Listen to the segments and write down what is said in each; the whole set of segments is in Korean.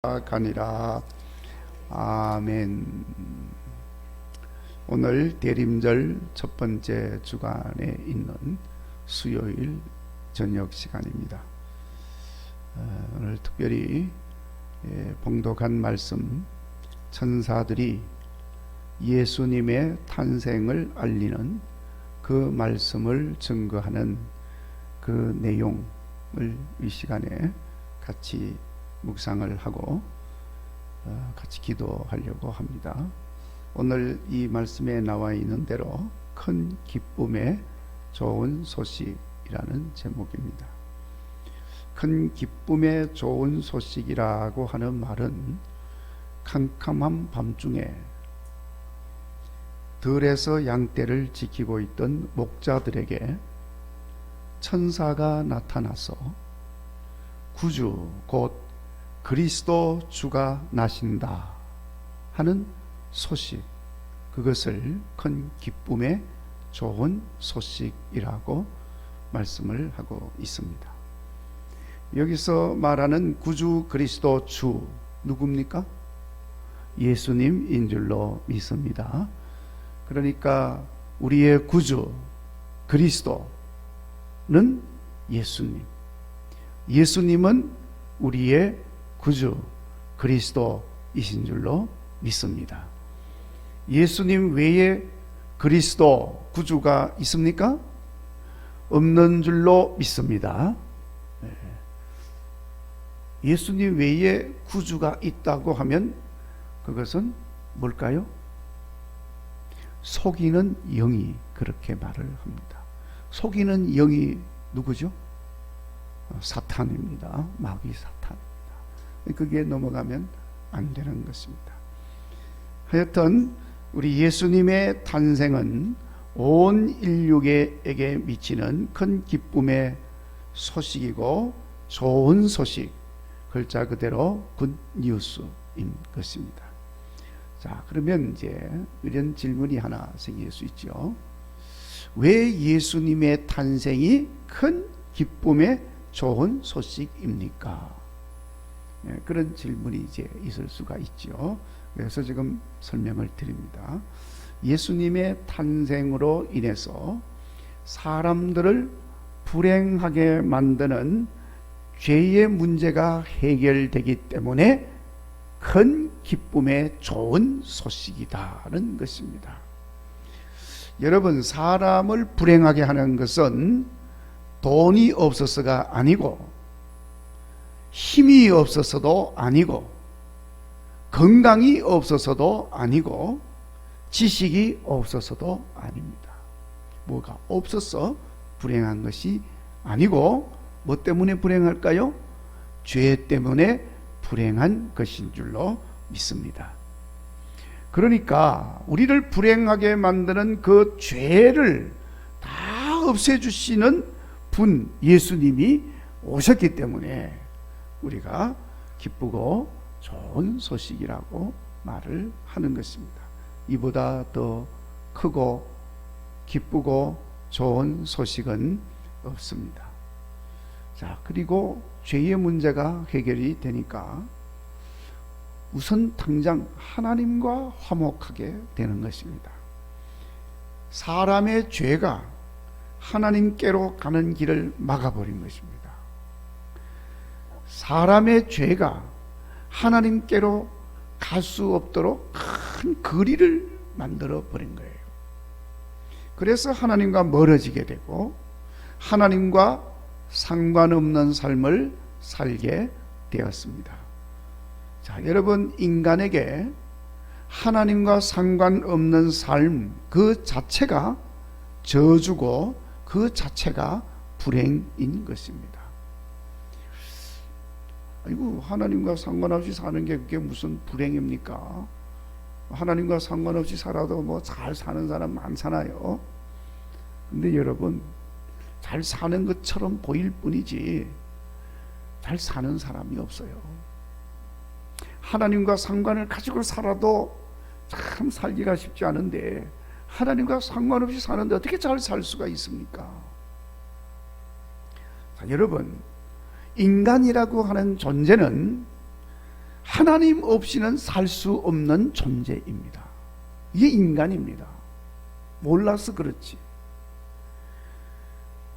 가니라. 아멘. 오늘 대림절 첫 번째 주간에 있는 수요일 저녁 시간입니다. 오늘 특별히 봉독한 말씀, 천사들이 예수님의 탄생을 알리는 그 말씀을 증거하는 그 내용을 이 시간에 같이 묵상을 하고 같이 기도하려고 합니다. 오늘 이 말씀에 나와 있는 대로 큰 기쁨의 좋은 소식이라는 제목입니다. 큰 기쁨의 좋은 소식이라고 하는 말은 캄캄한 밤중에 들에서 양떼를 지키고 있던 목자들에게 천사가 나타나서 구주 곧 그리스도 주가 나신다 하는 소식, 그것을 큰 기쁨의 좋은 소식이라고 말씀을 하고 있습니다. 여기서 말하는 구주 그리스도 주 누굽니까? 예수님인 줄로 믿습니다. 그러니까 우리의 구주 그리스도는 예수님, 예수님은 우리의 구주 그리스도이신 줄로 믿습니다. 예수님 외에 그리스도 구주가 있습니까? 없는 줄로 믿습니다. 예수님 외에 구주가 있다고 하면 그것은 뭘까요? 속이는 영이 그렇게 말을 합니다. 속이는 영이 누구죠? 사탄입니다. 마귀 사탄입니다. 그게 넘어가면 안 되는 것입니다. 하여튼 우리 예수님의 탄생은 온 인류에게 미치는 큰 기쁨의 소식이고 좋은 소식, 글자 그대로 굿 뉴스인 것입니다. 자, 그러면 이제 이런 질문이 하나 생길 수 있죠. 왜 예수님의 탄생이 큰 기쁨의 좋은 소식입니까? 그런 질문이 이제 있을 수가 있죠. 그래서 지금 설명을 드립니다. 예수님의 탄생으로 인해서 사람들을 불행하게 만드는 죄의 문제가 해결되기 때문에 큰 기쁨의 좋은 소식이다는 것입니다. 여러분, 사람을 불행하게 하는 것은 돈이 없어서가 아니고 힘이 없어서도 아니고 건강이 없어서도 아니고 지식이 없어서도 아닙니다. 뭐가 없어서 불행한 것이 아니고 뭐 때문에 불행할까요? 죄 때문에 불행한 것인 줄로 믿습니다. 그러니까 우리를 불행하게 만드는 그 죄를 다 없애주시는 분 예수님이 오셨기 때문에 우리가 기쁘고 좋은 소식이라고 말을 하는 것입니다. 이보다 더 크고 기쁘고 좋은 소식은 없습니다. 자, 그리고 죄의 문제가 해결이 되니까 우선 당장 하나님과 화목하게 되는 것입니다. 사람의 죄가 하나님께로 가는 길을 막아버린 것입니다. 사람의 죄가 하나님께로 갈 수 없도록 큰 거리를 만들어 버린 거예요. 그래서 하나님과 멀어지게 되고 하나님과 상관없는 삶을 살게 되었습니다. 자, 여러분, 인간에게 하나님과 상관없는 삶 그 자체가 저주고 그 자체가 불행인 것입니다. 아이고, 하나님과 상관없이 사는 게 그게 무슨 불행입니까? 하나님과 상관없이 살아도 뭐 잘 사는 사람 많잖아요. 근데 여러분, 잘 사는 것처럼 보일 뿐이지 잘 사는 사람이 없어요. 하나님과 상관을 가지고 살아도 참 살기가 쉽지 않은데 하나님과 상관없이 사는데 어떻게 잘 살 수가 있습니까? 자, 여러분, 인간이라고 하는 존재는 하나님 없이는 살 수 없는 존재입니다. 이게 인간입니다. 몰라서 그렇지.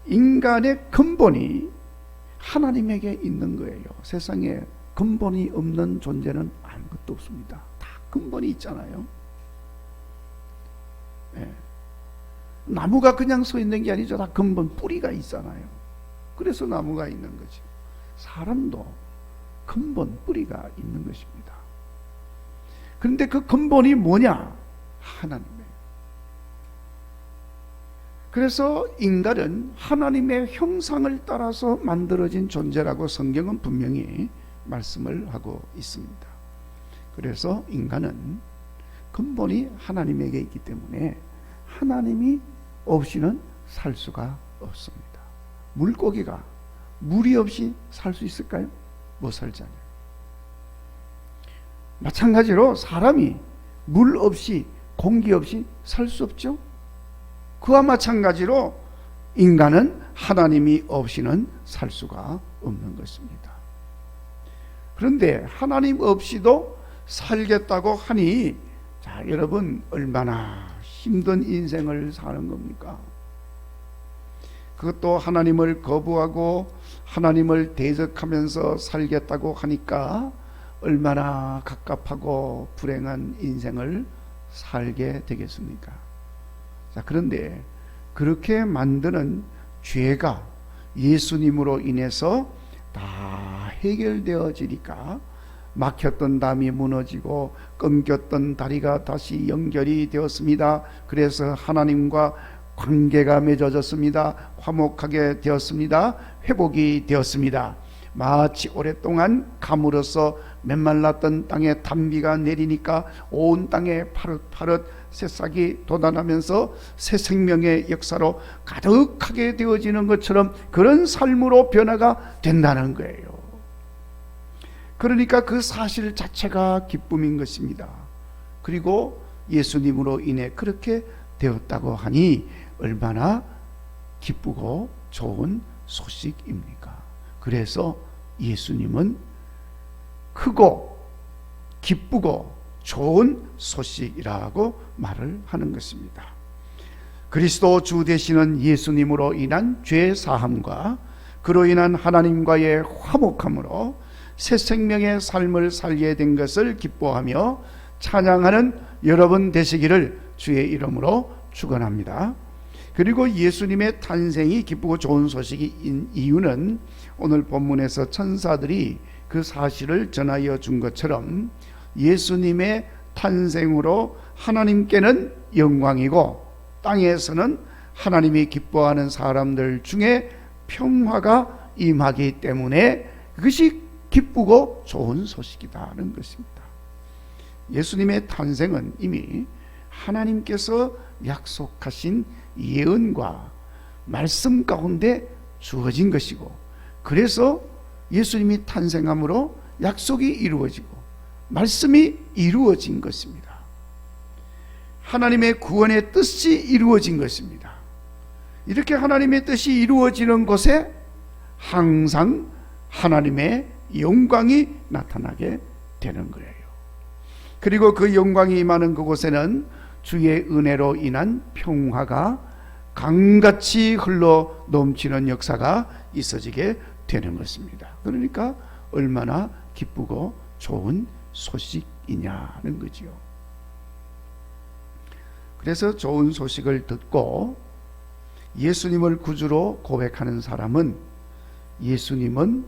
인간의 근본이 하나님에게 있는 거예요. 세상에 근본이 없는 존재는 아무것도 없습니다. 다 근본이 있잖아요. 네. 나무가 그냥 서 있는 게 아니죠. 다 근본, 뿌리가 있잖아요. 그래서 나무가 있는 거지. 사람도 근본, 뿌리가 있는 것입니다. 그런데 그 근본이 뭐냐? 하나님이에요. 그래서 인간은 하나님의 형상을 따라서 만들어진 존재라고 성경은 분명히 말씀을 하고 있습니다. 그래서 인간은 근본이 하나님에게 있기 때문에 하나님이 없이는 살 수가 없습니다. 물고기가 물이 없이 살 수 있을까요? 못 살잖아요. 마찬가지로 사람이 물 없이, 공기 없이 살 수 없죠. 그와 마찬가지로 인간은 하나님이 없이는 살 수가 없는 것입니다. 그런데 하나님 없이도 살겠다고 하니, 자, 여러분, 얼마나 힘든 인생을 사는 겁니까? 그것도 하나님을 거부하고 하나님을 대적하면서 살겠다고 하니까 얼마나 갑갑하고 불행한 인생을 살게 되겠습니까? 자, 그런데 그렇게 만드는 죄가 예수님으로 인해서 다 해결되어지니까 막혔던 담이 무너지고 끊겼던 다리가 다시 연결이 되었습니다. 그래서 하나님과 관계가 맺어졌습니다. 화목하게 되었습니다. 회복이 되었습니다. 마치 오랫동안 가물어서 메말랐던 땅에 단비가 내리니까 온 땅에 파릇파릇 새싹이 돋아나면서 새 생명의 역사로 가득하게 되어지는 것처럼 그런 삶으로 변화가 된다는 거예요. 그러니까 그 사실 자체가 기쁨인 것입니다. 그리고 예수님으로 인해 그렇게 되었다고 하니 얼마나 기쁘고 좋은 소식입니까? 그래서 예수님은 크고 기쁘고 좋은 소식이라고 말을 하는 것입니다. 그리스도 주 되시는 예수님으로 인한 죄 사함과 그로 인한 하나님과의 화목함으로 새 생명의 삶을 살게 된 것을 기뻐하며 찬양하는 여러분 되시기를 주의 이름으로 축원합니다. 그리고 예수님의 탄생이 기쁘고 좋은 소식인 이유는 오늘 본문에서 천사들이 그 사실을 전하여 준 것처럼 예수님의 탄생으로 하나님께는 영광이고 땅에서는 하나님이 기뻐하는 사람들 중에 평화가 임하기 때문에 그것이 기쁘고 좋은 소식이라는 것입니다. 예수님의 탄생은 이미 하나님께서 약속하신 예언과 말씀 가운데 주어진 것이고, 그래서 예수님이 탄생함으로 약속이 이루어지고 말씀이 이루어진 것입니다. 하나님의 구원의 뜻이 이루어진 것입니다. 이렇게 하나님의 뜻이 이루어지는 곳에 항상 하나님의 영광이 나타나게 되는 거예요. 그리고 그 영광이 임하는 그곳에는 주의 은혜로 인한 평화가 강같이 흘러 넘치는 역사가 있어지게 되는 것입니다. 그러니까 얼마나 기쁘고 좋은 소식이냐는 거지요. 그래서 좋은 소식을 듣고 예수님을 구주로 고백하는 사람은 예수님은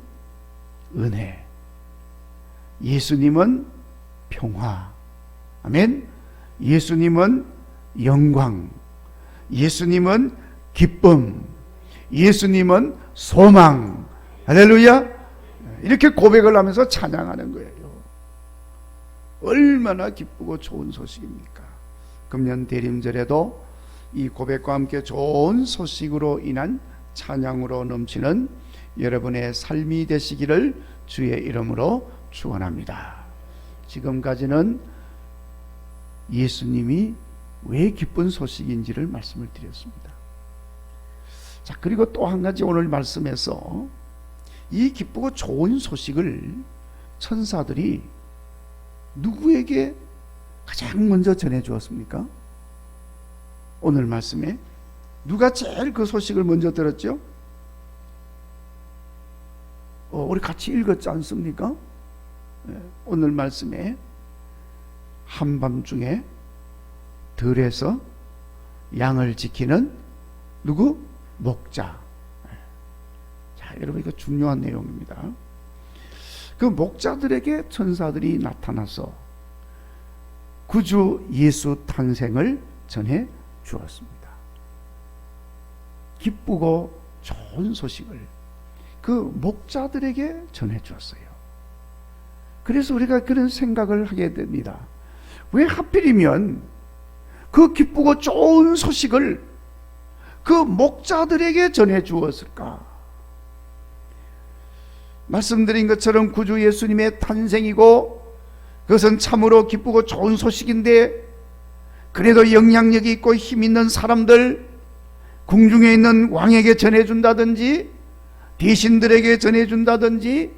은혜, 예수님은 평화, 아멘. 예수님은 영광, 예수님은 기쁨, 예수님은 소망, 할렐루야. 이렇게 고백을 하면서 찬양하는 거예요. 얼마나 기쁘고 좋은 소식입니까? 금년 대림절에도 이 고백과 함께 좋은 소식으로 인한 찬양으로 넘치는 여러분의 삶이 되시기를 주의 이름으로 축원합니다. 지금까지는 예수님이 왜 기쁜 소식인지를 말씀을 드렸습니다. 자, 그리고 또 한 가지 오늘 말씀에서 이 기쁘고 좋은 소식을 천사들이 누구에게 가장 먼저 전해 주었습니까? 오늘 말씀에 누가 제일 그 소식을 먼저 들었죠? 우리 같이 읽었지 않습니까? 오늘 말씀에 한밤중에 들에서 양을 지키는 누구? 목자. 자, 여러분 이거 중요한 내용입니다. 그 목자들에게 천사들이 나타나서 구주 예수 탄생을 전해 주었습니다. 기쁘고 좋은 소식을 그 목자들에게 전해 주었어요. 그래서 우리가 그런 생각을 하게 됩니다. 왜 하필이면 그 기쁘고 좋은 소식을 그 목자들에게 전해 주었을까? 말씀드린 것처럼 구주 예수님의 탄생이고 그것은 참으로 기쁘고 좋은 소식인데, 그래도 영향력이 있고 힘 있는 사람들, 궁중에 있는 왕에게 전해준다든지 대신들에게 전해준다든지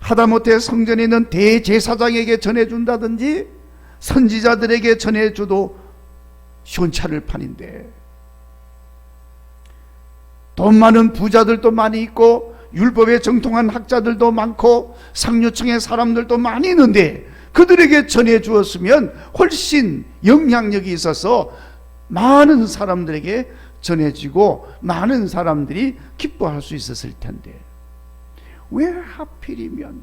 하다못해 성전에 있는 대제사장에게 전해준다든지 선지자들에게 전해줘도 시원찮을 판인데, 돈 많은 부자들도 많이 있고 율법에 정통한 학자들도 많고 상류층의 사람들도 많이 있는데 그들에게 전해 주었으면 훨씬 영향력이 있어서 많은 사람들에게 전해지고 많은 사람들이 기뻐할 수 있었을 텐데, 왜 하필이면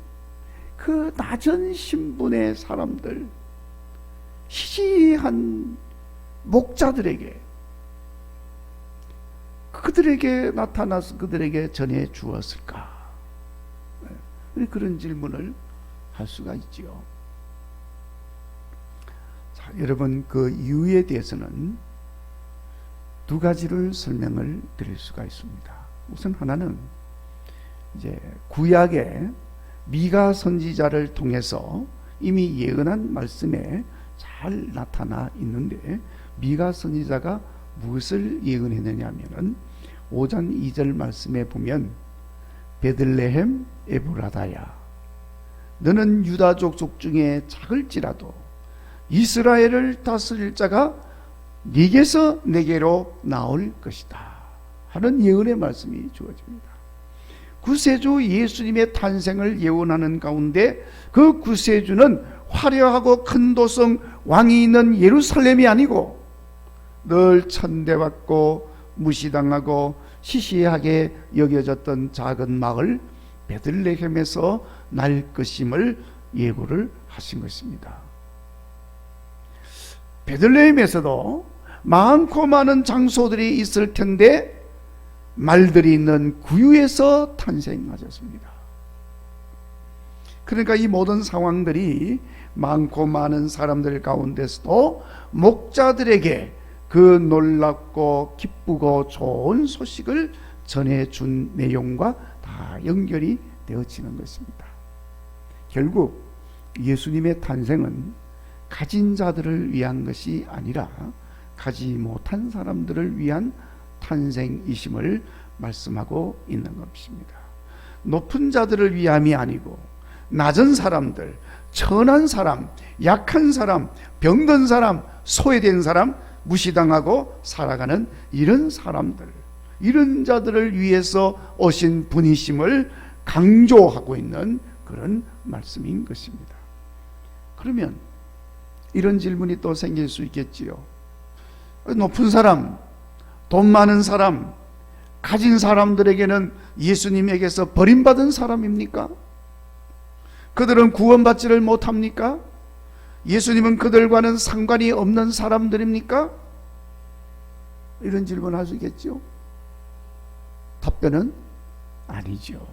그 낮은 신분의 사람들, 시시한 목자들에게, 그들에게 나타나서 그들에게 전해 주었을까? 그런 질문을 할 수가 있지요. 자, 여러분 그 이유에 대해서는 두 가지를 설명을 드릴 수가 있습니다. 우선 하나는 이제 구약의 미가 선지자를 통해서 이미 예언한 말씀에 잘 나타나 있는데, 미가 선지자가 무엇을 예언했느냐 하면은 5장 2절 말씀에 보면 베들레헴 에브라다야, 너는 유다 족속 중에 작을지라도 이스라엘을 다스릴 자가 네게서 내게로 나올 것이다 하는 예언의 말씀이 주어집니다. 구세주 예수님의 탄생을 예언하는 가운데 그 구세주는 화려하고 큰 도성 왕이 있는 예루살렘이 아니고 늘 천대받고 무시당하고 시시하게 여겨졌던 작은 마을 베들레헴에서 날 것임을 예고를 하신 것입니다. 베들레헴에서도 많고 많은 장소들이 있을 텐데 말들이 있는 구유에서 탄생하셨습니다. 그러니까 이 모든 상황들이 많고 많은 사람들 가운데서도 목자들에게 그 놀랍고 기쁘고 좋은 소식을 전해준 내용과 다 연결이 되어지는 것입니다. 결국 예수님의 탄생은 가진 자들을 위한 것이 아니라 가지 못한 사람들을 위한 탄생이심을 말씀하고 있는 것입니다. 높은 자들을 위함이 아니고 낮은 사람들, 천한 사람, 약한 사람, 병든 사람, 소외된 사람, 무시당하고 살아가는 이런 사람들, 이런 자들을 위해서 오신 분이심을 강조하고 있는 그런 말씀인 것입니다. 그러면 이런 질문이 또 생길 수 있겠지요. 높은 사람, 돈 많은 사람, 가진 사람들에게는 예수님에게서 버림받은 사람입니까? 그들은 구원받지를 못합니까? 예수님은 그들과는 상관이 없는 사람들입니까? 이런 질문을 할 수 있겠죠. 답변은 아니죠.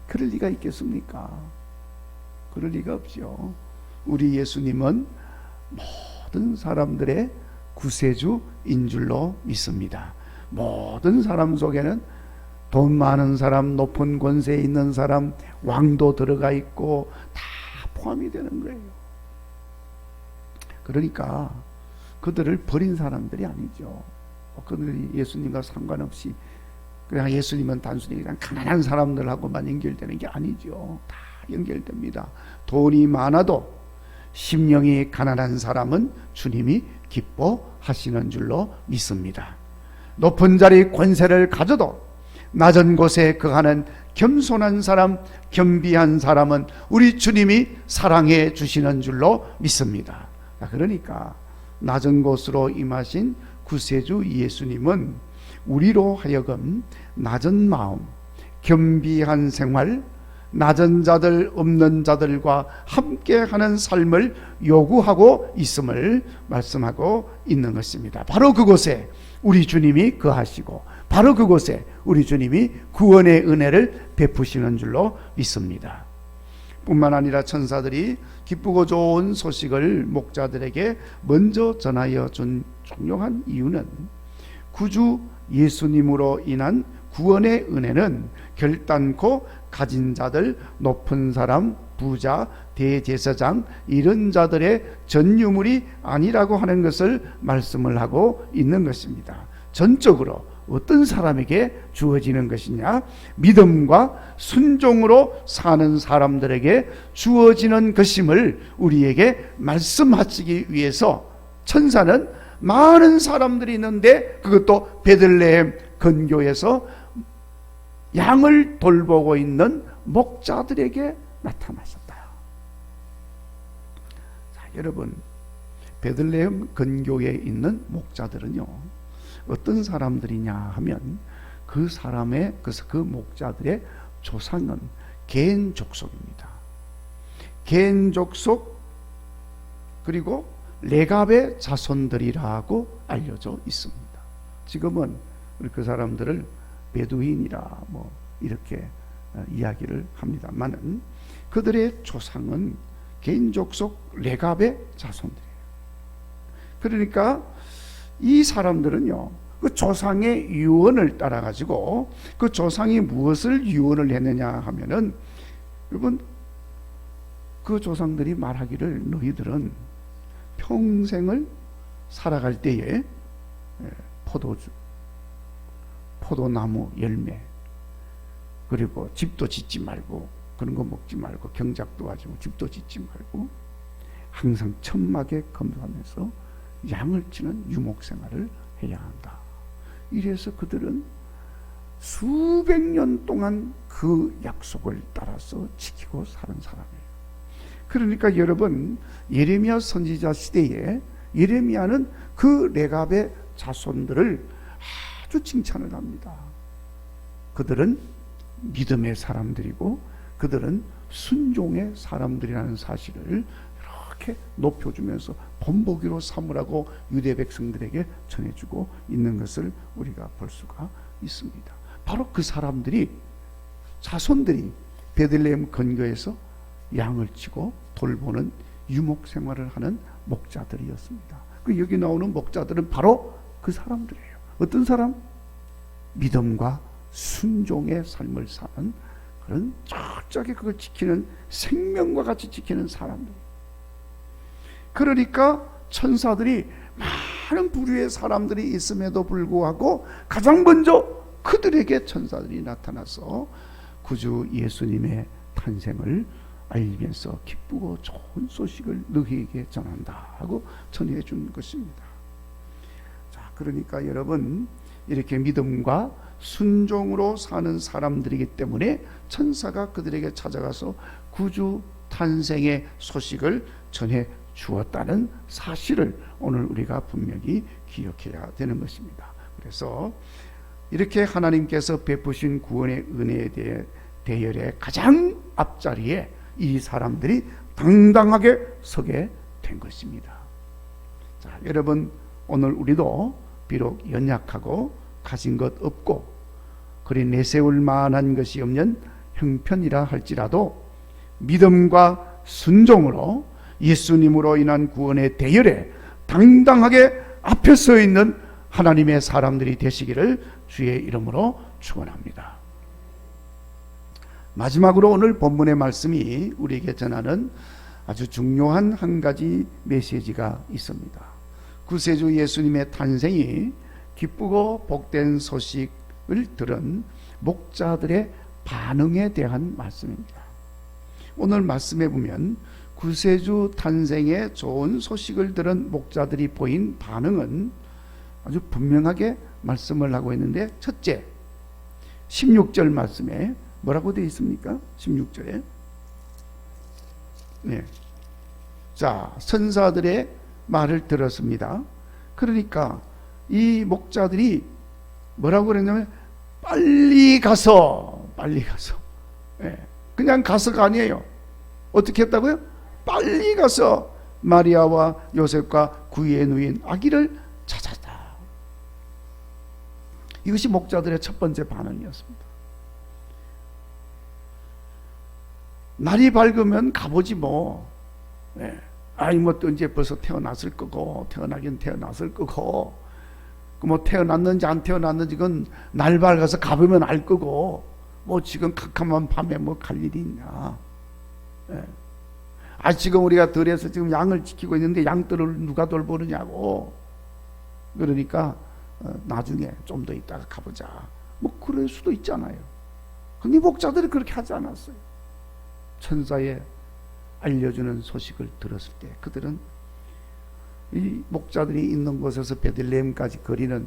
그럴 리가 있겠습니까? 그럴 리가 없죠. 우리 예수님은 모든 사람들의 구세주인 줄로 믿습니다. 모든 사람 속에는 돈 많은 사람, 높은 권세에 있는 사람, 왕도 들어가 있고 다 포함이 되는 거예요. 그러니까 그들을 버린 사람들이 아니죠. 그들이 예수님과 상관없이 그냥 예수님은 단순히 그냥 가난한 사람들하고만 연결되는 게 아니죠. 다 연결됩니다. 돈이 많아도 심령이 가난한 사람은 주님이 기뻐하시는 줄로 믿습니다. 높은 자리 권세를 가져도 낮은 곳에 거하는 겸손한 사람, 겸비한 사람은 우리 주님이 사랑해 주시는 줄로 믿습니다. 그러니까 낮은 곳으로 임하신 구세주 예수님은 우리로 하여금 낮은 마음, 겸비한 생활, 낮은 자들, 없는 자들과 함께하는 삶을 요구하고 있음을 말씀하고 있는 것입니다. 바로 그곳에 우리 주님이 거하시고 바로 그곳에 우리 주님이 구원의 은혜를 베푸시는 줄로 믿습니다. 뿐만 아니라 천사들이 기쁘고 좋은 소식을 목자들에게 먼저 전하여 준 중요한 이유는 구주 예수님으로 인한 구원의 은혜는 결단코 가진 자들, 높은 사람, 부자, 대제사장 이런 자들의 전유물이 아니라고 하는 것을 말씀을 하고 있는 것입니다. 전적으로 어떤 사람에게 주어지는 것이냐? 믿음과 순종으로 사는 사람들에게 주어지는 것임을 우리에게 말씀하시기 위해서 천사는 많은 사람들이 있는데 그것도 베들레헴 근교에서 양을 돌보고 있는 목자들에게 나타나셨다. 자, 여러분, 베들레헴 근교에 있는 목자들은요, 어떤 사람들이냐 하면 그 사람의, 그 목자들의 조상은 겐 족속입니다. 겐 족속 그리고 레갑의 자손들이라고 알려져 있습니다. 지금은 그 사람들을 베두인이라 이렇게 이야기를 합니다만은 그들의 조상은 겐 족속 레갑의 자손들이에요. 그러니까 이 사람들은요, 그 조상의 유언을 따라 가지고 그 조상이 무엇을 유언을 했느냐 하면은, 여러분, 그 조상들이 말하기를 너희들은 평생을 살아갈 때에 포도주, 포도나무 열매, 그리고 집도 짓지 말고 그런 거 먹지 말고 경작도 하지 말고 집도 짓지 말고 항상 천막에 검사하면서 양을 치는 유목 생활을 해야 한다. 이래서 그들은 수백 년 동안 그 약속을 따라서 지키고 사는 사람이에요. 그러니까 여러분, 예레미야 선지자 시대에 예레미야는 그 레갑의 자손들을 아주 칭찬을 합니다. 그들은 믿음의 사람들이고 그들은 순종의 사람들이라는 사실을 이렇게 높여주면서 본보기로 삼으라고 유대 백성들에게 전해주고 있는 것을 우리가 볼 수가 있습니다. 바로 그 사람들이, 자손들이 베들레헴 근교에서 양을 치고 돌보는 유목 생활을 하는 목자들이었습니다. 그 여기 나오는 목자들은 바로 그 사람들이에요. 어떤 사람? 믿음과 순종의 삶을 사는 그런 철저하게 그걸 지키는, 생명과 같이 지키는 사람들. 그러니까 천사들이 많은 부류의 사람들이 있음에도 불구하고 가장 먼저 그들에게 천사들이 나타나서 구주 예수님의 탄생을 알면서 기쁘고 좋은 소식을 너희에게 전한다 하고 전해 준 것입니다. 자, 그러니까 여러분, 이렇게 믿음과 순종으로 사는 사람들이기 때문에 천사가 그들에게 찾아가서 구주 탄생의 소식을 전해 주었다는 사실을 오늘 우리가 분명히 기억해야 되는 것입니다. 그래서 이렇게 하나님께서 베푸신 구원의 은혜에 대해 대열의 가장 앞자리에 이 사람들이 당당하게 서게 된 것입니다. 자, 여러분, 오늘 우리도 비록 연약하고 가진 것 없고 그리 내세울 만한 것이 없는 형편이라 할지라도 믿음과 순종으로 예수님으로 인한 구원의 대열에 당당하게 앞에 서 있는 하나님의 사람들이 되시기를 주의 이름으로 축원합니다. 마지막으로 오늘 본문의 말씀이 우리에게 전하는 아주 중요한 한 가지 메시지가 있습니다. 구세주 예수님의 탄생이 기쁘고 복된 소식을 들은 목자들의 반응에 대한 말씀입니다. 오늘 말씀에 보면 구세주 탄생의 좋은 소식을 들은 목자들이 보인 반응은 아주 분명하게 말씀을 하고 있는데, 첫째 16절 말씀에 뭐라고 되어 있습니까? 16절에 네. 자, 선사들의 말을 들었습니다. 그러니까 이 목자들이 뭐라고 그랬냐면 빨리 가서 네. 그냥 가서가 아니에요. 어떻게 했다고요? 빨리 가서 마리아와 요셉과 그의 누인 아기를 찾았다. 이것이 목자들의 첫 번째 반응이었습니다. 날이 밝으면 가보지 뭐. 네. 아니 뭐 또 이제 벌써 태어났을 거고, 태어나긴 태어났을 거고, 뭐 태어났는지 안 태어났는지 그건 날 밝아서 가보면 알 거고, 뭐 지금 캄캄한 밤에 뭐 갈 일이 있냐. 네. 아 지금 우리가 들에서 지금 양을 지키고 있는데 양들을 누가 돌보느냐고. 그러니까 나중에 좀 더 있다가 가보자. 뭐 그럴 수도 있잖아요. 근데 목자들이 그렇게 하지 않았어요. 천사의 알려주는 소식을 들었을 때 그들은 이 목자들이 있는 곳에서 베들레헴까지 거리는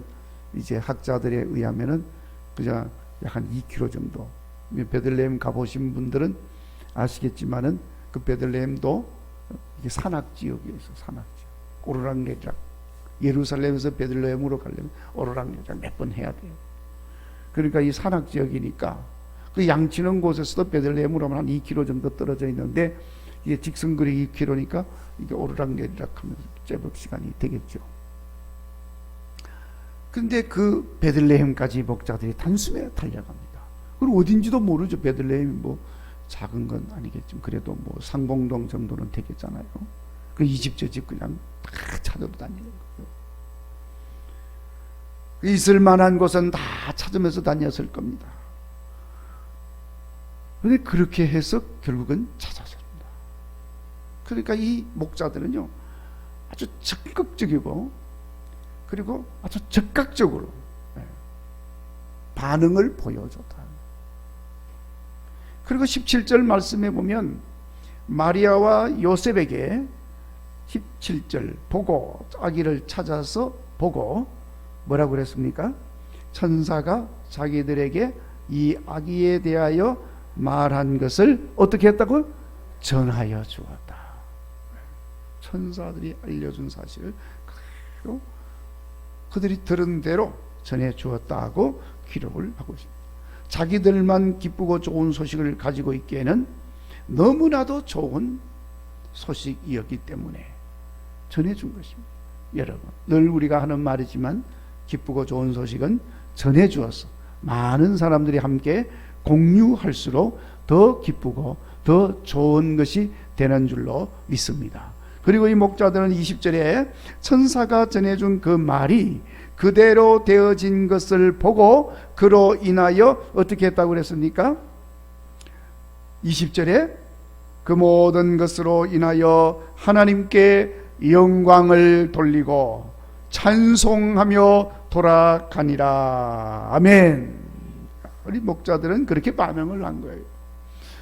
이제 학자들에 의하면은 그냥 약 한 2km 정도. 베들레헴 가보신 분들은 아시겠지만은 그 베들레헴도 이게 산악 지역이에요. 산악 지역. 오르락내리락. 예루살렘에서 베들레헴으로 가려면 오르락내리락 몇 번 해야 돼요. 그러니까 이 산악 지역이니까 그 양치는 곳에서도 베들레헴으로 하면 한 2km 정도 떨어져 있는데 이게 직선거리 2km니까 이게 오르락내리락 하면서 제법 시간이 되겠죠. 근데 그 베들레헴까지 목자들이 단숨에 달려갑니다. 그리고 어딘지도 모르죠. 베들레헴이 뭐 작은 건 아니겠지만 그래도 뭐 상공동 정도는 되겠잖아요. 그 이 집 저 집 그냥 다 찾아도 다니는 거예요. 있을 만한 곳은 다 찾으면서 다녔을 겁니다. 그런데 그렇게 해서 결국은 찾았습니다. 그러니까 이 목자들은요 아주 적극적이고 그리고 아주 적극적으로 반응을 보여줬다. 그리고 17절 말씀에 보면 마리아와 요셉에게 17절 보고 아기를 찾아서 보고 뭐라고 그랬습니까? 천사가 자기들에게 이 아기에 대하여 말한 것을 어떻게 했다고? 전하여 주었다. 천사들이 알려준 사실을 그대로 그들이 들은 대로 전해 주었다고 기록을 하고 있습니다. 자기들만 기쁘고 좋은 소식을 가지고 있기에는 너무나도 좋은 소식이었기 때문에 전해준 것입니다. 여러분, 늘 우리가 하는 말이지만 기쁘고 좋은 소식은 전해주어서 많은 사람들이 함께 공유할수록 더 기쁘고 더 좋은 것이 되는 줄로 믿습니다. 그리고 이 목자들은 20절에 천사가 전해준 그 말이 그대로 되어진 것을 보고 그로 인하여 어떻게 했다고 그랬습니까? 20절에 그 모든 것으로 인하여 하나님께 영광을 돌리고 찬송하며 돌아가니라. 아멘. 우리 목자들은 그렇게 반응을 한 거예요.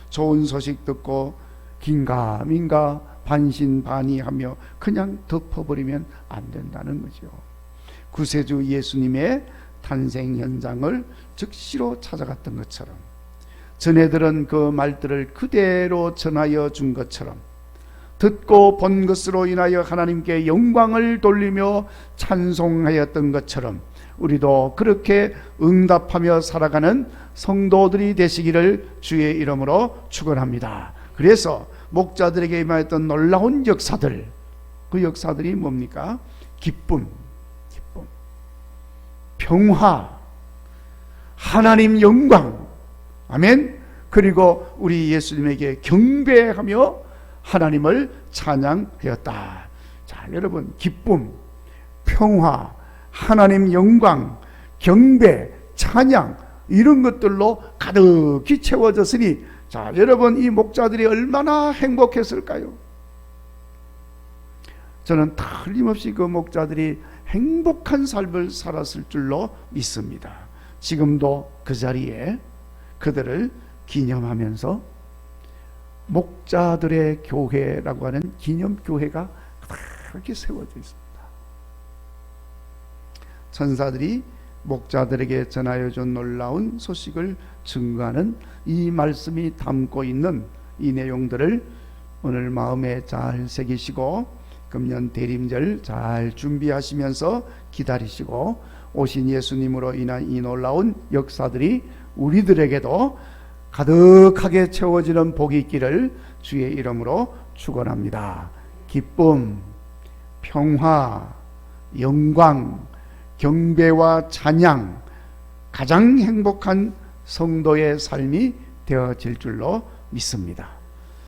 좋은 소식 듣고 긴가민가 반신반의하며 그냥 덮어버리면 안 된다는 거죠. 구세주 예수님의 탄생 현장을 즉시로 찾아갔던 것처럼 전해들은 그 말들을 그대로 전하여 준 것처럼 듣고 본 것으로 인하여 하나님께 영광을 돌리며 찬송하였던 것처럼 우리도 그렇게 응답하며 살아가는 성도들이 되시기를 주의 이름으로 축원합니다. 그래서 목자들에게 임하였던 놀라운 역사들, 그 역사들이 뭡니까? 기쁨, 평화, 하나님 영광, 아멘. 그리고 우리 예수님에게 경배하며 하나님을 찬양하였다. 자, 여러분, 기쁨, 평화, 하나님 영광, 경배, 찬양 이런 것들로 가득히 채워졌으니 자, 여러분 이 목자들이 얼마나 행복했을까요? 저는 틀림없이 그 목자들이 행복한 삶을 살았을 줄로 믿습니다. 지금도 그 자리에 그들을 기념하면서 목자들의 교회라고 하는 기념교회가 그렇게 세워져 있습니다. 천사들이 목자들에게 전하여준 놀라운 소식을 증거하는 이 말씀이 담고 있는 이 내용들을 오늘 마음에 잘 새기시고 금년 대림절 잘 준비하시면서 기다리시고 오신 예수님으로 인한 이 놀라운 역사들이 우리들에게도 가득하게 채워지는 복이 있기를 주의 이름으로 축원합니다. 기쁨, 평화, 영광, 경배와 찬양, 가장 행복한 성도의 삶이 되어질 줄로 믿습니다.